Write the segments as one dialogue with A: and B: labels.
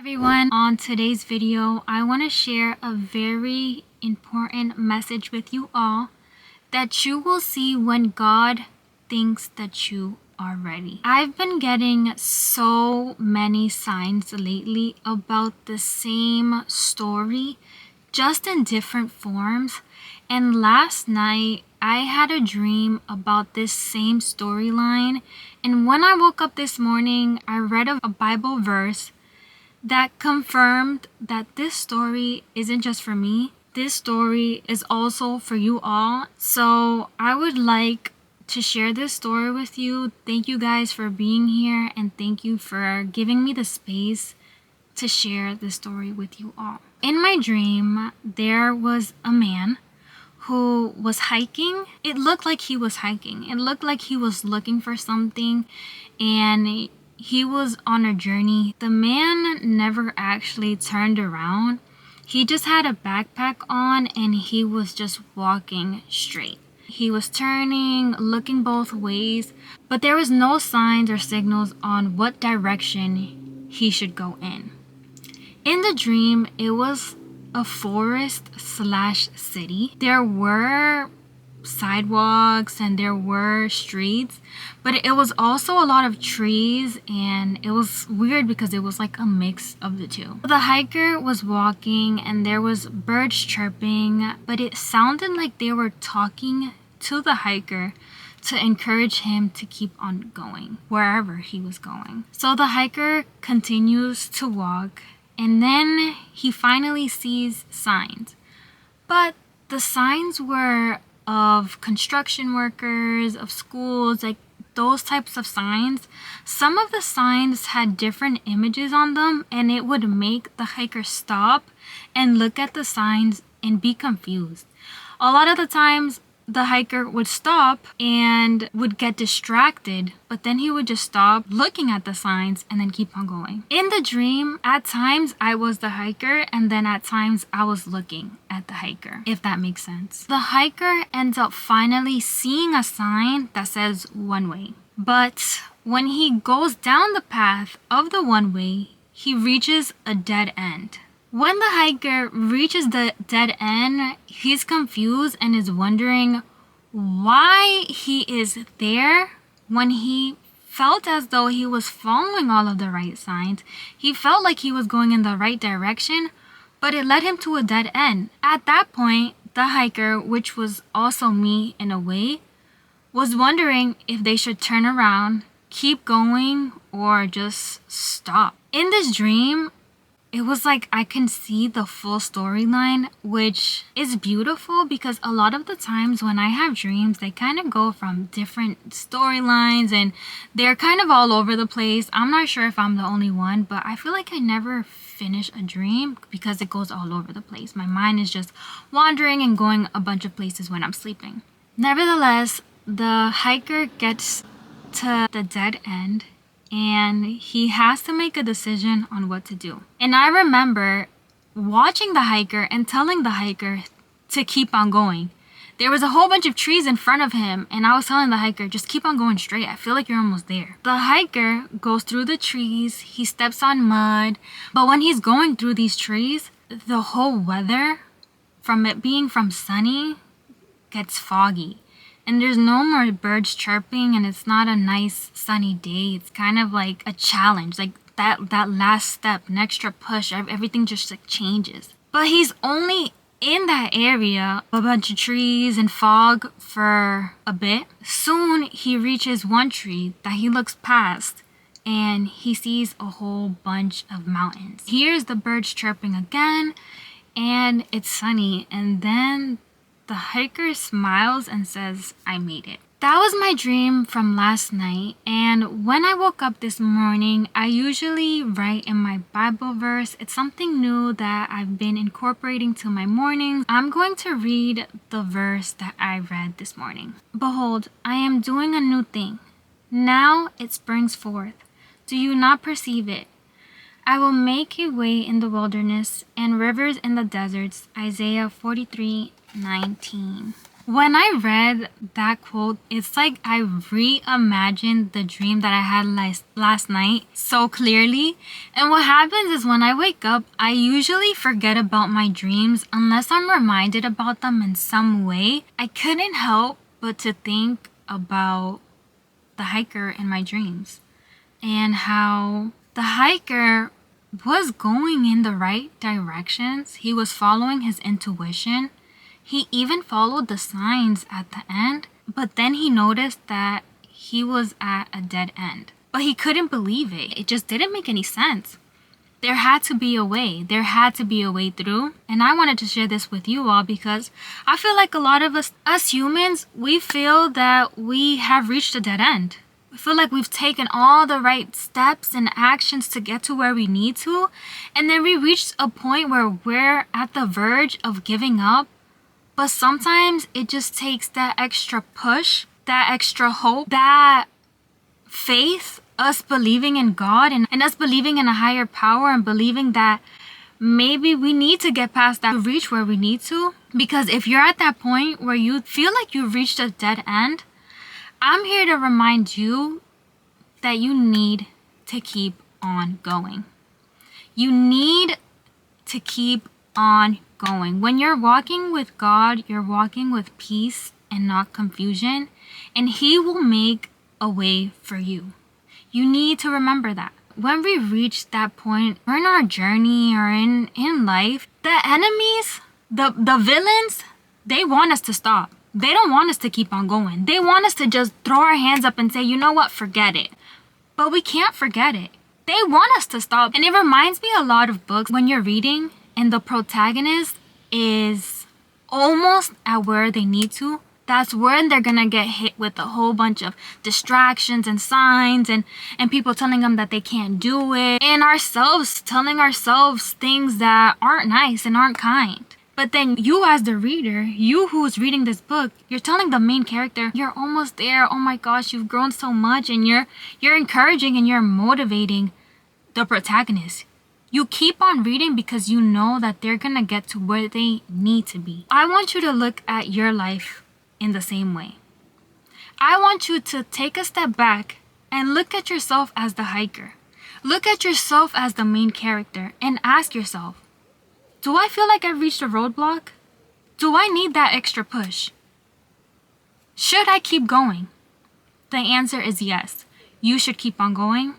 A: Everyone, on today's video, I want to share a very important message with you all that you will see when God thinks that you are ready. I've been getting so many signs lately about the same story, just in different forms. And last night, I had a dream about this same storyline. And when I woke up this morning, I read a Bible verse that confirmed that this story isn't just for me. This story is also for you all. So I would like to share this story with you. Thank you guys for being here, and thank you for giving me the space to share this story with you all. In my dream, there was a man who was hiking. It looked like he was hiking. It looked like he was looking for something, and he was on a journey. The man never actually turned around. He just had a backpack on and he was just walking straight. He was turning, looking both ways, but there was no signs or signals on what direction he should go in. In the dream, it was a forest/city. There were sidewalks and there were streets, but it was also a lot of trees, and it was weird because it was like a mix of the two. The hiker was walking and there was birds chirping, but it sounded like they were talking to the hiker to encourage him to keep on going wherever he was going. So the hiker continues to walk, and then he finally sees signs, but the signs were of construction workers, of schools, like those types of signs. Some of the signs had different images on them, and it would make the hiker stop and look at the signs and be confused. A lot of the times, the hiker would stop and would get distracted, but then he would just stop looking at the signs and then keep on going. In the dream, at times I was the hiker, and then at times I was looking at the hiker, if that makes sense. The hiker ends up finally seeing a sign that says one way. But when he goes down the path of the one way, he reaches a dead end. When the hiker reaches the dead end, he's confused and is wondering why he is there when he felt as though he was following all of the right signs. He felt like he was going in the right direction, but it led him to a dead end. At that point, the hiker, which was also me in a way, was wondering if they should turn around, keep going, or just stop. In this dream, it was like I can see the full storyline, which is beautiful because a lot of the times when I have dreams, they kind of go from different storylines and they're kind of all over the place. I'm not sure if I'm the only one, but I feel like I never finish a dream because it goes all over the place. My mind is just wandering and going a bunch of places when I'm sleeping. Nevertheless, the hiker gets to the dead end, and he has to make a decision on what to do. And I remember watching the hiker and telling the hiker to keep on going. There was a whole bunch of trees in front of him, and I was telling the hiker, just keep on going straight. I feel like you're almost there. The hiker goes through the trees, he steps on mud, but when he's going through these trees, the whole weather, from it being from sunny, gets foggy. And there's no more birds chirping, and it's not a nice sunny day. It's kind of like a challenge, like that last step, an extra push, everything just like changes. But he's only in that area, a bunch of trees and fog for a bit. Soon he reaches one tree that he looks past, and he sees a whole bunch of mountains. He hears the birds chirping again, and it's sunny, and then the hiker smiles and says, I made it. That was my dream from last night, and when I woke up this morning, I usually write in my Bible verse. It's something new that I've been incorporating to my mornings. I'm going to read the verse that I read this morning. Behold, I am doing a new thing. Now it springs forth. Do you not perceive it? I will make a way in the wilderness and rivers in the deserts. Isaiah 43:19. When I read that quote, it's like I reimagined the dream that I had last night so clearly. And what happens is when I wake up, I usually forget about my dreams unless I'm reminded about them in some way. I couldn't help but to think about the hiker in my dreams and how the hiker was going in the right directions. He was following his intuition. He even followed the signs at the end, but then he noticed that he was at a dead end. But he couldn't believe it. It just didn't make any sense. There had to be a way. There had to be a way through. And I wanted to share this with you all because I feel like a lot of us humans, we feel that we have reached a dead end. We feel like we've taken all the right steps and actions to get to where we need to. And then we reach a point where we're at the verge of giving up. But sometimes it just takes that extra push, that extra hope, that faith, us believing in God and us believing in a higher power and believing that maybe we need to get past that to reach where we need to. Because if you're at that point where you feel like you've reached a dead end, I'm here to remind you that you need to keep on going. You need to keep on going. When you're walking with God, you're walking with peace and not confusion, and He will make a way for you. You need to remember that. When we reach that point, or in our journey or in life, the enemies, the villains, they want us to stop. They don't want us to keep on going. They want us to just throw our hands up and say, you know what, forget it. But we can't forget it. They want us to stop. And it reminds me a lot of books when you're reading and the protagonist is almost at where they need to. That's when they're gonna get hit with a whole bunch of distractions and signs and people telling them that they can't do it, and ourselves telling ourselves things that aren't nice and aren't kind. But then you as the reader, you who's reading this book, you're telling the main character, you're almost there. Oh my gosh, you've grown so much, and you're encouraging and you're motivating the protagonist. You keep on reading because you know that they're gonna get to where they need to be. I want you to look at your life in the same way. I want you to take a step back and look at yourself as the hiker. Look at yourself as the main character and ask yourself, do I feel like I've reached a roadblock? Do I need that extra push? Should I keep going? The answer is yes. You should keep on going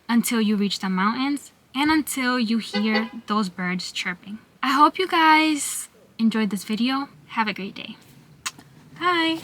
A: until you reach the mountains and until you hear those birds chirping. I hope you guys enjoyed this video. Have a great day. Bye.